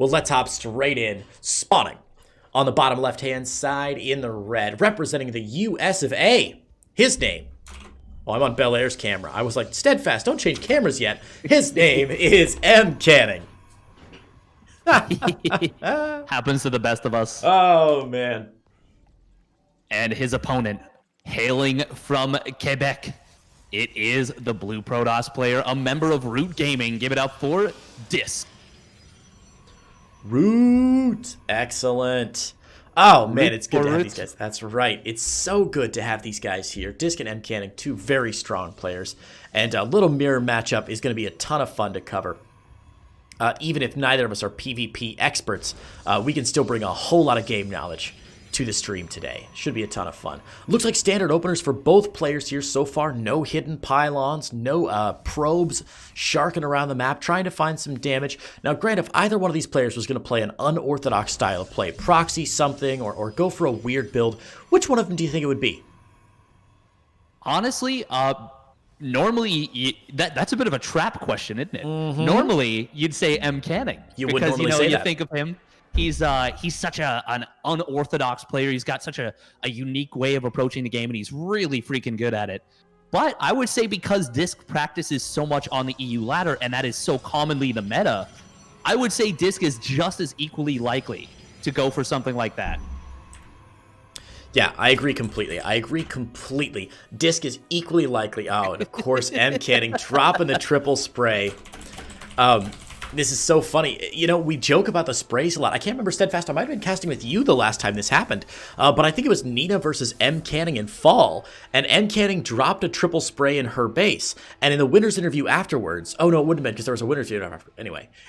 Well, let's hop straight in. Spawning on the bottom left-hand side in the red, representing the US of A. His name. Oh, I'm on Bel Air's camera. I was like, steadfast, don't change cameras yet. His name is MCanning. Happens to the best of us. Oh, man. And his opponent, hailing from Quebec, it is the Blue Protoss player, a member of Root Gaming. Give it up for DisK. Root. Excellent. Oh, man, it's good to have Root. these guys. That's right. It's so good to have these guys here. DisK and MCanning, two very strong players. And a little mirror matchup is going to be a ton of fun to cover. Even if neither of us are PvP experts, we can still bring a whole lot of game knowledge to the stream today. Should be a ton of fun. Looks like standard openers for both players here so far. No hidden pylons, no probes sharking around the map, trying to find some damage. Now, granted, if either one of these players was going to play an unorthodox style of play, proxy something or go for a weird build, which one of them do you think it would be? Honestly, normally, that's a bit of a trap question, isn't it? Normally, you'd say MCanning. You would because, normally say you that. think of him. He's such an unorthodox player. He's got such a unique way of approaching the game, and he's really freaking good at it. But I would say because DisK practices so much on the EU ladder, and that is so commonly the meta, I would say DisK is just as equally likely to go for something like that. Yeah, I agree completely. DisK is equally likely. Oh, and of course, MCanning dropping the triple spray. This is so funny. You know, we joke about the sprays a lot. I can't remember, Steadfast, I might have been casting with you the last time this happened. But I think it was Nina versus MCanning in fall. And MCanning dropped a triple spray in her base. And in the winner's interview afterwards, oh no, it wouldn't have been because there was a winner's interview after.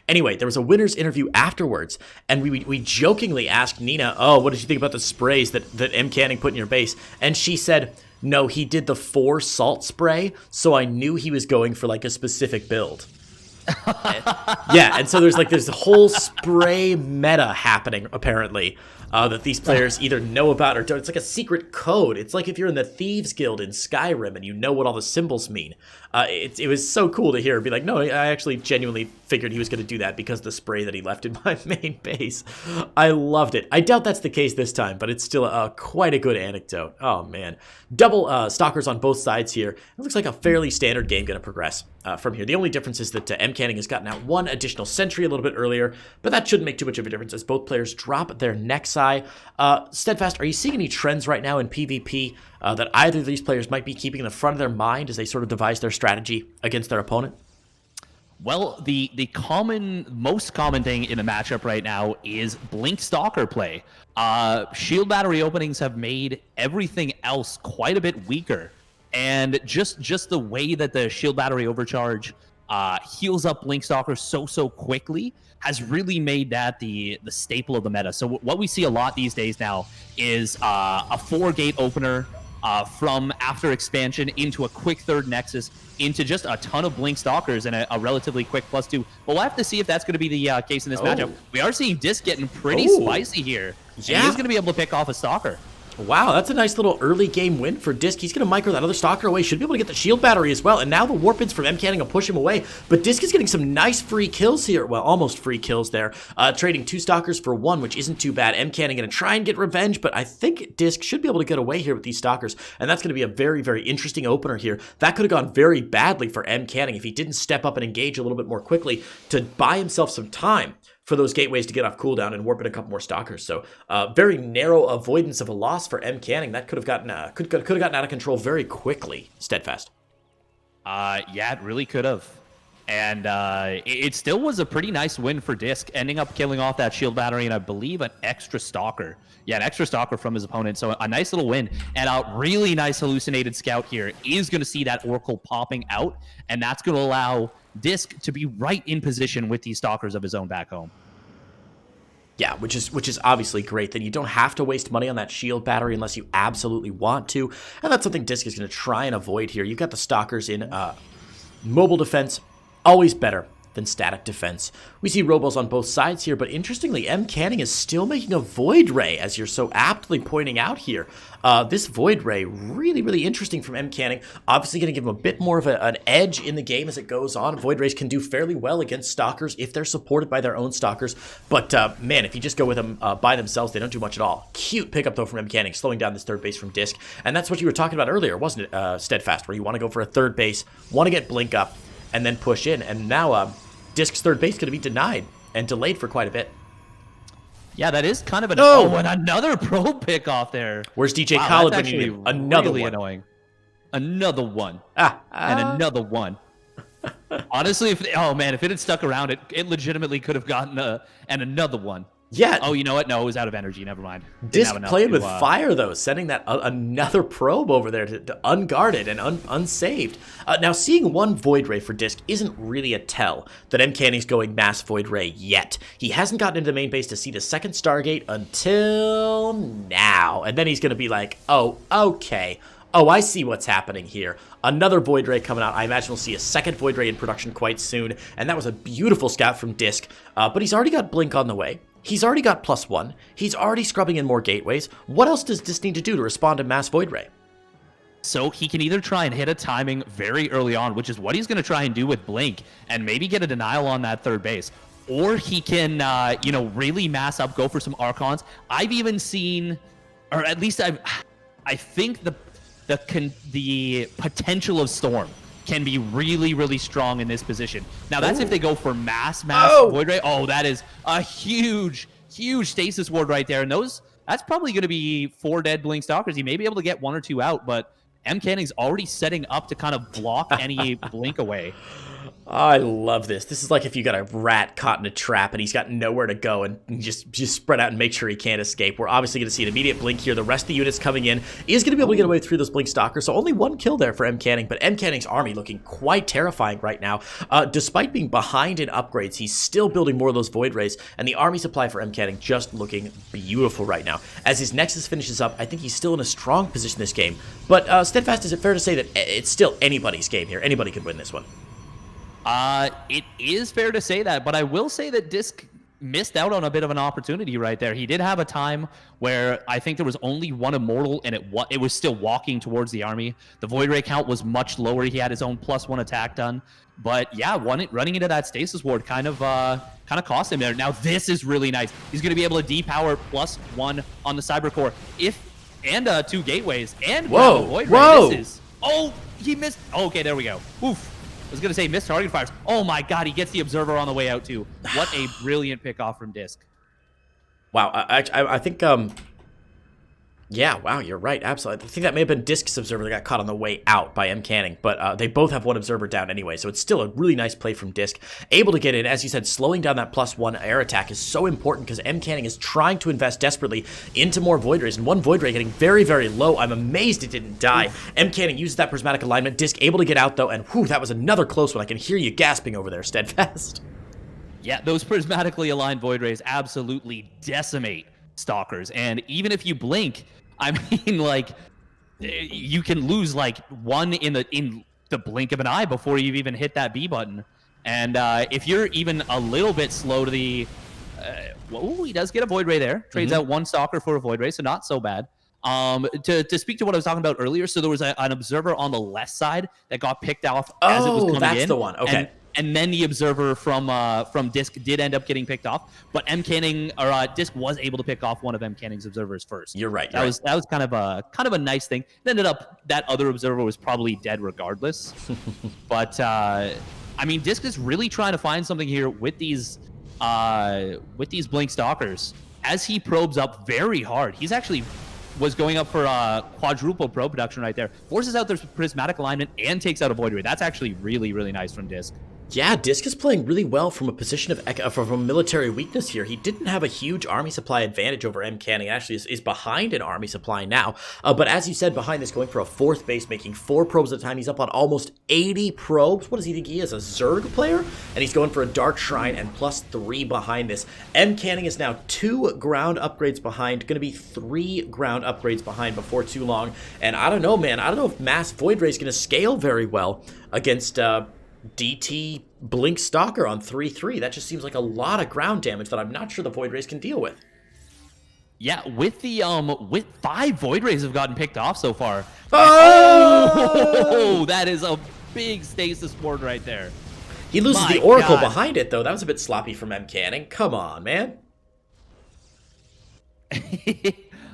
Anyway, there was a winner's interview afterwards. And we jokingly asked Nina, oh, what did you think about the sprays that MCanning put in your base? And she said, no, he did the 4 salt spray. So I knew he was going for like a specific build. Yeah, and so there's this whole spray meta happening apparently that these players either know about or don't. It's like a secret code. It's like if you're in the Thieves Guild in Skyrim and you know what all the symbols mean. It was so cool to hear and be like, no, I actually genuinely figured he was going to do that because of the spray that he left in my main base. I loved it. I doubt that's the case this time, but it's still quite a good anecdote. Oh, man. Double stalkers on both sides here. It looks like a fairly standard game going to progress from here. The only difference is that MCanning has gotten out 1 additional sentry a little bit earlier, but that shouldn't make too much of a difference as both players drop their next eye. Steadfast, are you seeing any trends right now in PvP that either of these players might be keeping in the front of their mind as they sort of devise their strategy against their opponent? Well, the most common thing in the matchup right now is Blink Stalker play. Shield battery openings have made everything else quite a bit weaker. And just the way that the shield battery overcharge heals up Blink Stalker so quickly has really made that the staple of the meta. So what we see a lot these days now is a 4-gate opener from after expansion into a quick 3rd Nexus into just a ton of Blink Stalkers and a relatively quick +2. But we'll have to see if that's going to be the case in this matchup. We are seeing DisK getting pretty spicy here. Yeah. And he's going to be able to pick off a Stalker. Wow, that's a nice little early game win for DisK. He's going to micro that other stalker away. Should be able to get the shield battery as well. And now the warp-ins from MCanning will push him away. But DisK is getting some nice free kills here. Well, almost free kills there. Trading 2 stalkers for 1, which isn't too bad. MCanning going to try and get revenge, but I think DisK should be able to get away here with these stalkers. And that's going to be a very, very interesting opener here. That could have gone very badly for MCanning if he didn't step up and engage a little bit more quickly to buy himself some time for those gateways to get off cooldown and warp in a couple more stalkers. So very narrow avoidance of a loss for MCanning. That could have gotten could have gotten out of control very quickly. Steadfast. Yeah, it really could have. And it still was a pretty nice win for DisK, ending up killing off that shield battery and I believe an extra stalker. Yeah, an extra stalker from his opponent. So a nice little win. And a really nice hallucinated scout here is going to see that Oracle popping out. And that's going to allow DisK to be right in position with these stalkers of his own back home. Yeah, which is obviously great. Then you don't have to waste money on that shield battery unless you absolutely want to. And that's something DisK is going to try and avoid here. You've got the stalkers in mobile defense. Always better than static defense. We see robos on both sides here, but interestingly, MCanning is still making a Void Ray, as you're so aptly pointing out here. This Void Ray, really interesting from MCanning. Obviously going to give him a bit more of an edge in the game as it goes on. Void Rays can do fairly well against Stalkers if they're supported by their own Stalkers. But, man, if you just go with them by themselves, they don't do much at all. Cute pickup, though, from MCanning, slowing down this third base from DisK. And that's what you were talking about earlier, wasn't it, Steadfast, where you want to go for a third base, want to get Blink up, and then push in. And now DisK's third base is going to be denied and delayed for quite a bit. Yeah, that is kind of an... Oh, and another pro pick off there. Where's DJ Khaled bringing in another really one? Annoying. Another one. And another one. Honestly, if it had stuck around, it legitimately could have gotten another one. Yeah. Oh, you know what? No, it was out of energy. Never mind. DisK playing with fire, though, sending that another probe over there to unguarded and unsaved. Now, seeing one Void Ray for DisK isn't really a tell that MCanning's going mass Void Ray yet. He hasn't gotten into the main base to see the second Stargate until now. And then he's going to be like, oh, okay. Oh, I see what's happening here. Another Void Ray coming out. I imagine we'll see a second Void Ray in production quite soon. And that was a beautiful scout from DisK. But he's already got Blink on the way. He's already got +1. He's already scrubbing in more gateways. What else does DisK need to do to respond to mass Void Ray? So he can either try and hit a timing very early on, which is what he's going to try and do with Blink, and maybe get a denial on that third base. Or he can, really mass up, go for some Archons. I've even seen, or at least I think the potential of Storm can be really strong in this position. Now, that's if they go for mass Void Ray. Oh, that is a huge stasis ward right there. And that's probably going to be 4 dead Blink Stalkers. He may be able to get 1 or 2 out, but MCanning's already setting up to kind of block any Blink away. I love this. This is like if you got a rat caught in a trap and he's got nowhere to go and just spread out and make sure he can't escape. We're obviously going to see an immediate Blink here. The rest of the units coming in is going to be able to get away through those Blink Stalkers. So only 1 kill there for MCanning, but MCanning's army looking quite terrifying right now. Despite being behind in upgrades, he's still building more of those Void Rays, and the army supply for MCanning just looking beautiful right now. As his Nexus finishes up, I think he's still in a strong position this game. But Steadfast, is it fair to say that it's still anybody's game here? Anybody could win this one. It is fair to say that, but I will say that DisK missed out on a bit of an opportunity right there. He did have a time where I think there was only 1 Immortal, and it was still walking towards the army. The Void Ray count was much lower. He had his own +1 attack done. But yeah, running into that stasis ward kind of cost him there. Now this is really nice. He's going to be able to depower +1 on the Cyber Core and 2 gateways and Void Ray. Oh, he missed. Oh, okay, there we go. Oof. I was going to say missed target fires. Oh my god, he gets the Observer on the way out too. What a brilliant pick off from DisK. Wow, I think yeah, wow, you're right, absolutely. I think that may have been DisK's Observer that got caught on the way out by MCanning, but they both have 1 Observer down anyway, so it's still a really nice play from DisK. Able to get in, as you said, slowing down that +1 air attack is so important because MCanning is trying to invest desperately into more Void Rays, and 1 Void Ray getting very low. I'm amazed it didn't die. MCanning uses that prismatic alignment. DisK able to get out, though, and whew, that was another close one. I can hear you gasping over there, Steadfast. Yeah, those prismatically aligned Void Rays absolutely decimate Stalkers, and even if you blink, I mean, like, you can lose like 1 in the blink of an eye before you've even hit that B button. And if you're even a little bit slow to the, he does get a Void Ray there. Trades out 1 Stalker for a Void Ray, so not so bad. To speak to what I was talking about earlier, so there was an Observer on the left side that got picked off as it was coming in. Oh, that's the one. Okay. And then the Observer from DisK did end up getting picked off, but DisK was able to pick off one of MCanning's Observers first. You're right. That was kind of a nice thing. It ended up that other Observer was probably dead regardless. But I mean, DisK is really trying to find something here with these Blink Stalkers as he probes up very hard. He's actually was going up for quadruple probe production right there. Forces out their prismatic alignment and takes out a Void Ray. That's actually really nice from DisK. Yeah, DisK is playing really well from a position of from a military weakness here. He didn't have a huge army supply advantage over MCanning. Actually, is behind in army supply now. But as you said, behind this, going for a 4th base, making 4 probes at a time. He's up on almost 80 probes. What does he think he is, a Zerg player? And he's going for a Dark Shrine and +3 behind this. MCanning is now 2 ground upgrades behind. Going to be 3 ground upgrades behind before too long. And I don't know, man. I don't know if Mass Void Ray is going to scale very well against DT Blink Stalker on 3-3. That just seems like a lot of ground damage that I'm not sure the Void Rays can deal with. Yeah, with 5 Void Rays have gotten picked off so far. Oh! That is a big stasis board right there. He loses My the Oracle God. behind it, though. That was a bit sloppy from MCanning. Come on, man.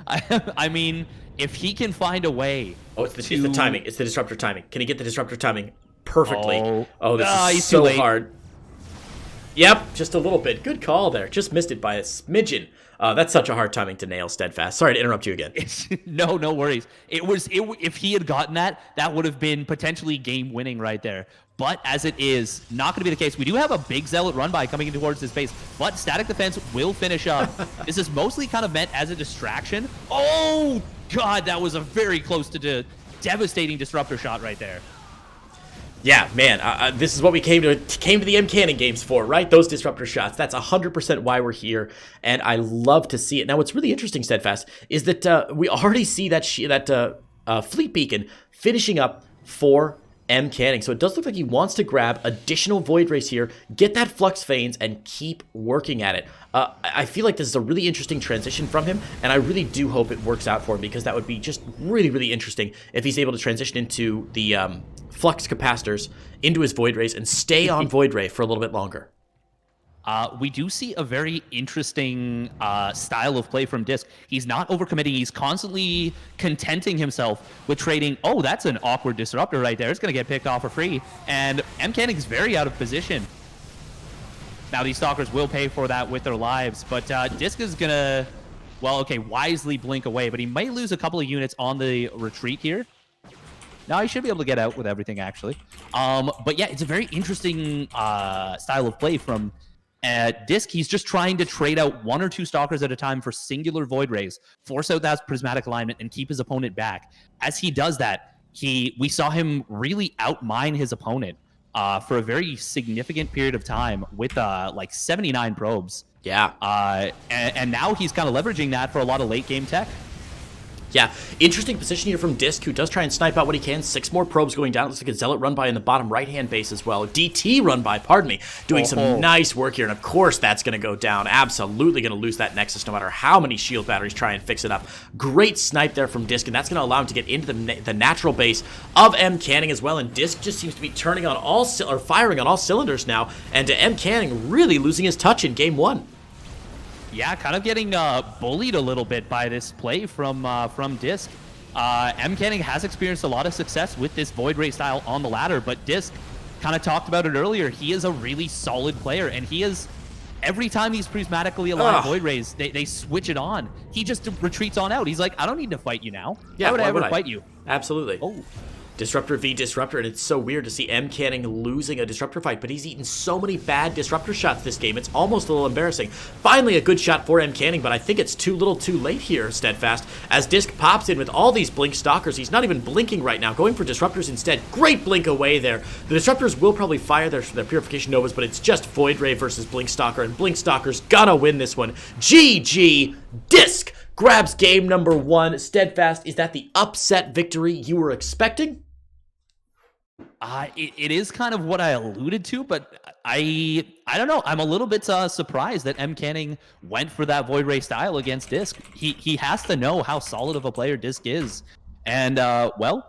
I mean, if he can find a way. Oh, it's the timing. It's the Disruptor timing. Can he get the Disruptor timing perfectly? This is he's so too late. hard. Yep, just a little bit. Good call there. Just missed it by a smidgen. That's such a hard timing to nail, Steadfast. Sorry to interrupt you again. No worries. If he had gotten that, that would have been potentially game winning right there. But as it is, not going to be the case. We do have a big Zealot run by coming in towards his base, but Static Defense will finish up. This is mostly kind of meant as a distraction. Oh, God, that was a very close to devastating Disruptor shot right there. Yeah, man, this is what we came to the MCanning games for, right? Those Disruptor shots. That's 100% why we're here, and I love to see it. Now, what's really interesting, Steadfast, is that we already see that Fleet Beacon finishing up for MCanning. So it does look like he wants to grab additional Void Rays here, get that Flux Veins, and keep working at it. I feel like this is a really interesting transition from him, and I really do hope it works out for him, because that would be just really, really interesting if he's able to transition into the Flux Capacitors, into his Void Rays, and stay on Void Ray for a little bit longer. We do see a very interesting style of play from DisK. He's not overcommitting. He's constantly contenting himself with trading. Oh, that's an awkward Disruptor right there. It's going to get picked off for free. And MCanning is very out of position. Now, these Stalkers will pay for that with their lives. But DisK is going to, well, okay, wisely blink away. But he might lose a couple of units on the retreat here. Now, he should be able to get out with everything, actually. But yeah, it's a very interesting style of play from DisK. He's just trying to trade out 1 or 2 Stalkers at a time for singular Void Rays, force out that prismatic alignment, and keep his opponent back. As he does that, we saw him really outmine his opponent for a very significant period of time with like 79 probes. Yeah. And now he's kind of leveraging that for a lot of late game tech. Yeah, interesting position here from DisK, who does try and snipe out what he can. 6 more probes going down. Looks like a Zealot run by in the bottom right-hand base as well. DT run by, pardon me, doing some nice work here. And of course, that's going to go down. Absolutely going to lose that Nexus no matter how many shield batteries try and fix it up. Great snipe there from DisK, and that's going to allow him to get into the natural base of MCanning as well. And DisK just seems to be turning on firing on all cylinders now. And MCanning really losing his touch in game 1. Yeah, kind of getting bullied a little bit by this play from DisK. MCanning has experienced a lot of success with this Void Ray style on the ladder, but DisK kind of talked about it earlier. He is a really solid player, and he is, every time these prismatically aligned Void Rays, they switch it on. He just retreats on out. He's like, I don't need to fight you now. Yeah, why would I ever fight you? Absolutely. Oh. Disruptor v Disruptor, and it's so weird to see MCanning losing a Disruptor fight, but he's eaten so many bad Disruptor shots this game, it's almost a little embarrassing. Finally a good shot for MCanning, but I think it's too little too late here, Steadfast, as DisK pops in with all these Blink Stalkers. He's not even blinking right now, going for Disruptors instead. Great blink away there. The Disruptors will probably fire their Purification Novas, but it's just Void Ray versus Blink Stalker, and Blink Stalker's gonna win this one. GG, DisK grabs game number 1. Steadfast, is that the upset victory you were expecting? It is kind of what I alluded to, but I don't know. I'm a little bit surprised that MCanning went for that Void Ray style against DisK. He has to know how solid of a player DisK is. And, well,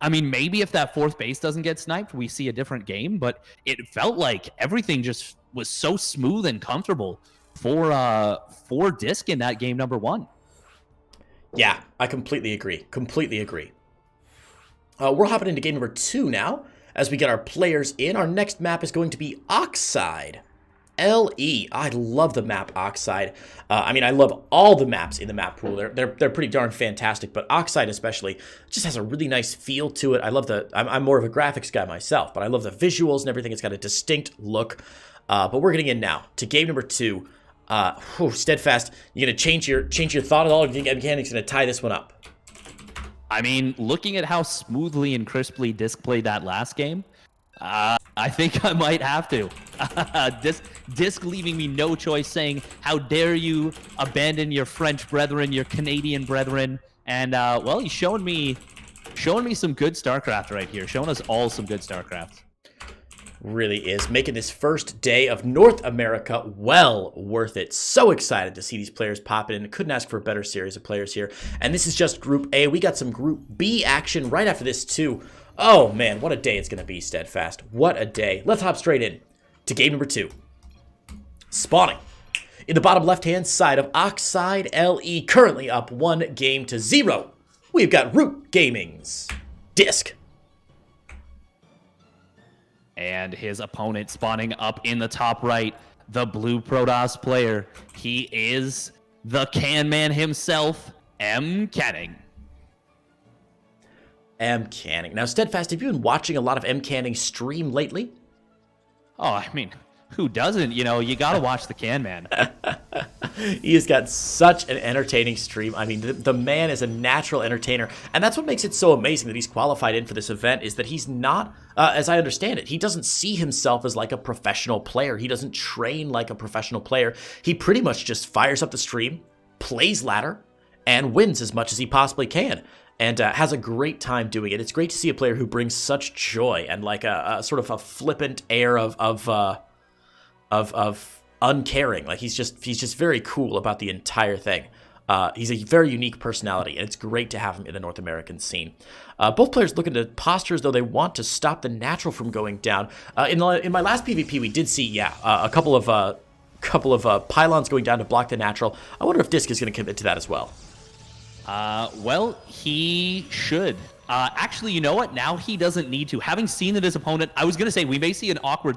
I mean, maybe if that 4th base doesn't get sniped, we see a different game, but it felt like everything just was so smooth and comfortable for DisK in that game number 1. Yeah, I completely agree. Completely agree. We're hopping into game number 2 now, as we get our players in. Our next map is going to be Oxide. LE. I love the map Oxide. I mean, I love all the maps in the map pool. They're pretty darn fantastic, but Oxide especially just has a really nice feel to it. I love I'm more of a graphics guy myself, but I love the visuals and everything. It's got a distinct look. But we're getting in now to game number 2. Steadfast, you gonna change your thought at all? Or do you think MCanning's gonna tie this one up? I mean, looking at how smoothly and crisply DisK played that last game, I think I might have to. DisK leaving me no choice, saying, how dare you abandon your French brethren, your Canadian brethren. And, well, he's showing me some good StarCraft right here. Showing us all some good StarCraft. Really is. Making this first day of North America well worth it. So excited to see these players popping in. Couldn't ask for a better series of players here. And this is just Group A. We got some Group B action right after this too. Oh man, what a day it's going to be, Steadfast. What a day. Let's hop straight in to game number 2. Spawning in the bottom left-hand side of Oxide LE, currently up 1-0. We've got Root Gaming's DisK. And his opponent spawning up in the top right, the blue Protoss player. He is the can man himself, MCanning. MCanning. Now, Steadfast, have you been watching a lot of MCanning stream lately? Oh, I mean, who doesn't? You know, you got to watch the can man. He has got such an entertaining stream. I mean, the man is a natural entertainer. And that's what makes it so amazing that he's qualified in for this event, is that he's not, as I understand it, he doesn't see himself as like a professional player. He doesn't train like a professional player. He pretty much just fires up the stream, plays ladder, and wins as much as he possibly can. And has a great time doing it. It's great to see a player who brings such joy and like a sort of a flippant air of uncaring. Like he's just very cool about the entire thing. He's a very unique personality, and it's great to have him in the North American scene. Both players looking to posture as though they want to stop the natural from going down. In my last PvP, we did see, a couple of pylons going down to block the natural. I wonder if DisK is going to commit to that as well. Well, he should. Actually, you know what? Now he doesn't need to. Having seen that his opponent, I was going to say, we may see an awkward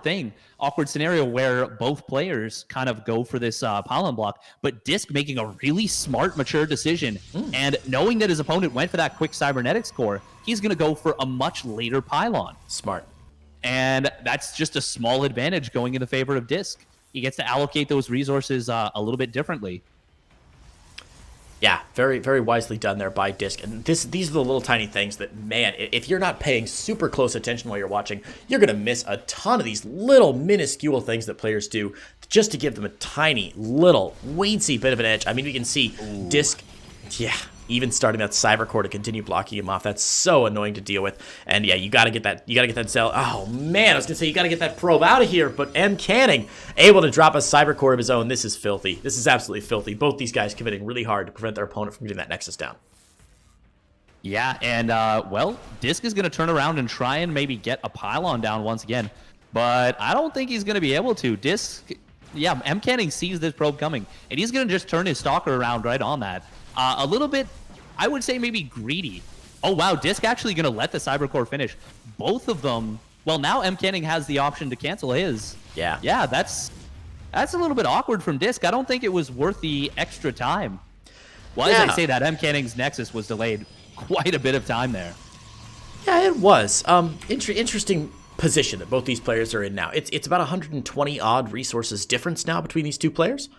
scenario where both players kind of go for this pylon block, but DisK making a really smart, mature decision, and knowing that his opponent went for that quick cybernetics core, he's going to go for a much later pylon. Smart. And that's just a small advantage going in the favor of DisK. He gets to allocate those resources a little bit differently. Yeah, very, very wisely done there by DisK. And these are the little tiny things that, man, if you're not paying super close attention while you're watching, you're going to miss a ton of these little minuscule things that players do just to give them a tiny, little, weensy bit of an edge. I mean, we can see DisK, even starting that cyber core to continue blocking him off. That's so annoying to deal with. And yeah, you gotta get that cell. Oh man, I was gonna say you gotta get that probe out of here, but MCanning able to drop a cyber core of his own. This is filthy. This is absolutely filthy. Both these guys committing really hard to prevent their opponent from getting that Nexus down. Yeah, and well, DisK is gonna turn around and try and maybe get a pylon down once again, but I don't think he's gonna be able to. DisK, yeah, MCanning sees this probe coming, and he's gonna just turn his stalker around right on that. A little bit, I would say maybe greedy. Oh, wow, DisK actually going to let the Cybercore finish. Both of them, well, now MCanning has the option to cancel his. Yeah. Yeah, that's a little bit awkward from DisK. I don't think it was worth the extra time. Well, as I say that, MCanning's Nexus was delayed quite a bit of time there. Yeah, it was. Interesting position that both these players are in now. It's about 120 odd resources difference now between these two players.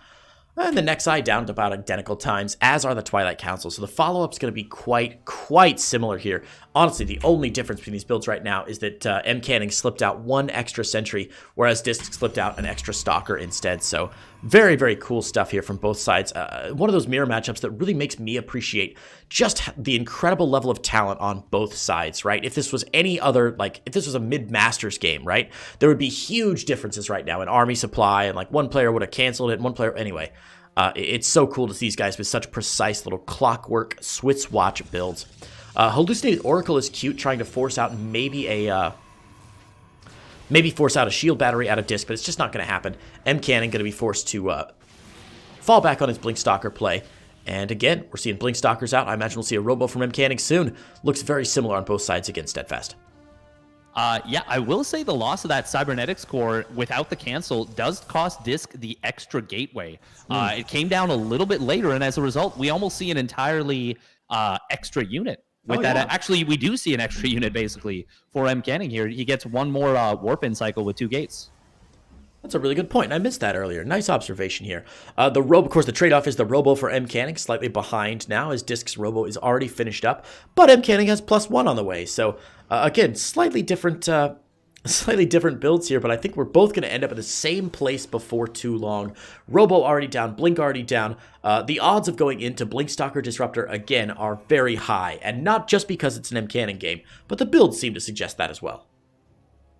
And the Nexi down to about identical times, as are the Twilight Council. So the follow-up's going to be quite similar here. Honestly, the only difference between these builds right now is that MCanning slipped out one extra sentry, whereas DisK slipped out an extra stalker instead. So very, very cool stuff here from both sides. One of those mirror matchups that really makes me appreciate just the incredible level of talent on both sides, right? If this was any other, like, if this was a mid-Masters game, right, there would be huge differences right now in army supply, and like one player would have canceled it, and one player, anyway. It's so cool to see these guys with such precise little clockwork Swiss watch builds. Hallucinated Oracle is cute, trying to force out maybe force out a shield battery out of DisK, but it's just not going to happen. MCanning going to be forced to fall back on his Blink Stalker play. And again, we're seeing Blink Stalkers out. I imagine we'll see a Robo from MCanning soon. Looks very similar on both sides against Steadfast. Yeah, I will say the loss of that Cybernetics core without the cancel does cost DisK the extra gateway. It came down a little bit later, and as a result, we almost see an entirely extra unit. With that, actually, we do see an extra unit, basically, for MCanning here. He gets one more warp-in cycle with 2 gates. That's a really good point. I missed that earlier. Nice observation here. The Robo, of course, the trade-off is the Robo for MCanning, slightly behind now as DisK's Robo is already finished up, but MCanning has +1 on the way. So again, slightly different builds here, but I think we're both going to end up in the same place before too long. Robo already down, Blink already down. The odds of going into Blink Stalker Disruptor again are very high, and not just because it's an MCanning game, but the builds seem to suggest that as well.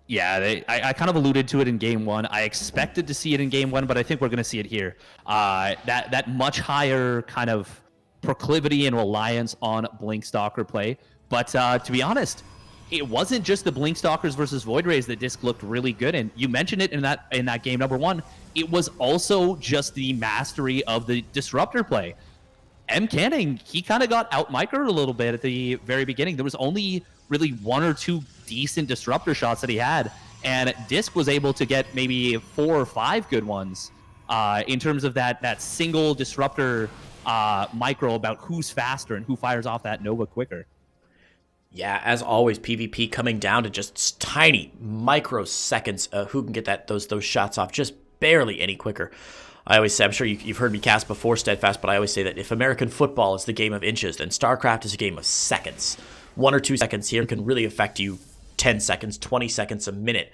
Yeah, I kind of alluded to it in game one. I expected to see it in game one, but I think we're going to see it here. That much higher kind of proclivity and reliance on Blink Stalker play. But to be honest, it wasn't just the Blink Stalkers versus Void Rays that DisK looked really good in. You mentioned it in that game number one. It was also just the mastery of the Disruptor play. MCanning, he kind of got out-microed a little bit at the very beginning. There was only really one or two decent Disruptor shots that he had, and DisK was able to get maybe 4 or 5 good ones in terms of that single Disruptor micro about who's faster and who fires off that Nova quicker. Yeah, as always, PvP coming down to just tiny microseconds. Who can get those shots off just barely any quicker. I always say, I'm sure you've heard me cast before, Steadfast, but I always say that if American football is the game of inches, then StarCraft is a game of seconds. 1 or 2 seconds here can really affect you 10 seconds, 20 seconds, a minute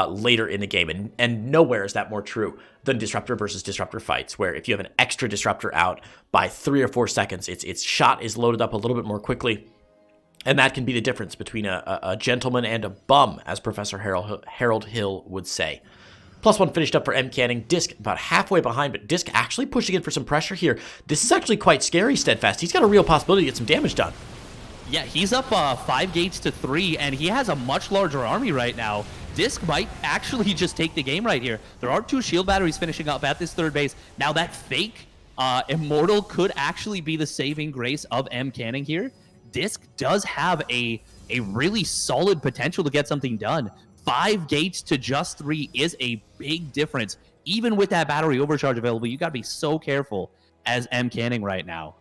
later in the game. And nowhere is that more true than Disruptor versus Disruptor fights, where if you have an extra Disruptor out by 3 or 4 seconds, its shot is loaded up a little bit more quickly. And that can be the difference between a gentleman and a bum, as Professor Harold Hill would say. +1 finished up for MCanning. DisK about halfway behind, but DisK actually pushing in for some pressure here. This is actually quite scary, Steadfast. He's got a real possibility to get some damage done. Yeah, he's up 5 gates to 3, and he has a much larger army right now. DisK might actually just take the game right here. There are 2 shield batteries finishing up at this third base. Now that fake Immortal could actually be the saving grace of MCanning here. DisK does have a really solid potential to get something done. 5 gates to just 3 is a big difference. Even with that battery overcharge available, you got to be so careful as MCanning right now.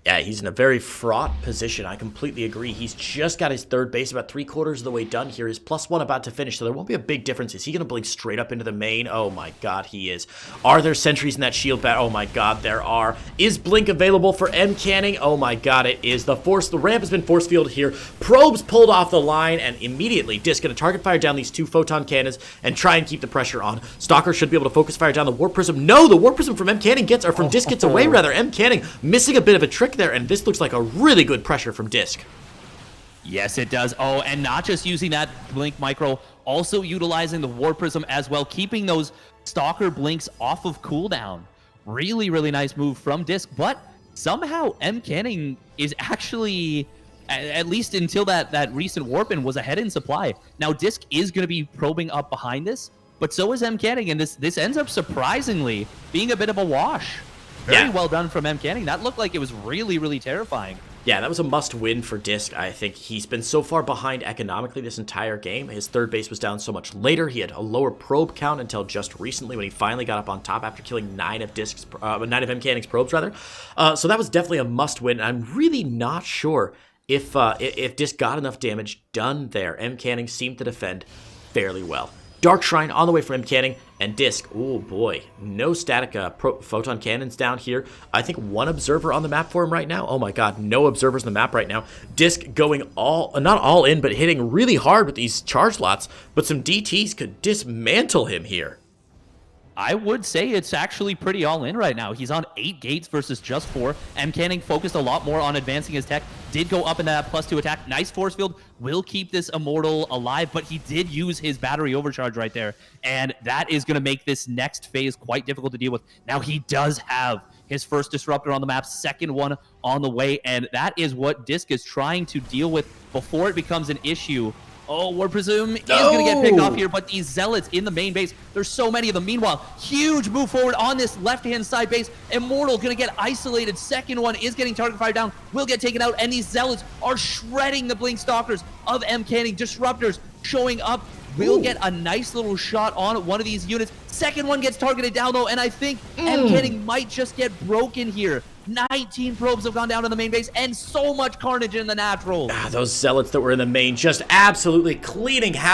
Yeah, he's in a very fraught position. I completely agree. He's just got his third base about 3/4 of the way done here. His +1 about to finish, so there won't be a big difference. Is he going to blink straight up into the main? Oh my god, he is. Are there sentries in that shield bat? Oh my god, there are. Is blink available for MCanning? Oh my god, it is. The ramp has been force fielded here. Probes pulled off the line, and immediately DisK going to target fire down these 2 photon cannons and try and keep the pressure on. Stalker should be able to focus fire down the Warp Prism. No, the Warp Prism from MCanning DisK gets away, rather. MCanning missing a bit of a trick there, and this looks like a really good pressure from DisK. Yes, it does. Oh, and not just using that blink micro, also utilizing the Warp Prism as well, keeping those Stalker blinks off of cooldown. Really, really nice move from DisK, but somehow MCanning is actually, at least until that recent Warp-in, was ahead in supply. Now DisK is going to be probing up behind this, but so is MCanning, and this ends up surprisingly being a bit of a wash. Very well done from MCanning. That looked like it was really, really terrifying. Yeah, that was a must-win for DisK. I think he's been so far behind economically this entire game. His third base was down so much later. He had a lower probe count until just recently when he finally got up on top after killing 9 of MCanning's probes, rather. So that was definitely a must-win. I'm really not sure if DisK got enough damage done there. MCanning seemed to defend fairly well. Dark Shrine on the way for MCanning, and DisK, oh boy, no static photon cannons down here. I think 1 observer on the map for him right now. Oh my god, no observers on the map right now. DisK going not all in, but hitting really hard with these charge lots, but some DTs could dismantle him here. I would say it's actually pretty all in right now. He's on 8 gates versus just 4. MCanning focused a lot more on advancing his tech. Did go up in that +2 attack. Nice force field. Will keep this Immortal alive, but he did use his battery overcharge right there. And that is going to make this next phase quite difficult to deal with. Now he does have his first Disruptor on the map, second one on the way. And that is what DisK is trying to deal with before it becomes an issue. Oh, Warp Prism is going to get picked off here, but these Zealots in the main base, there's so many of them. Meanwhile, huge move forward on this left-hand side base. Immortal going to get isolated. Second one is getting target fire down, will get taken out, and these Zealots are shredding the Blink Stalkers of MCanning. Disruptors showing up. Will get a nice little shot on one of these units. Second one gets targeted down, though, and I think MCanning might just get broken here. 19 probes have gone down to the main base, and so much carnage in the natural. Those Zealots that were in the main just absolutely cleaning house.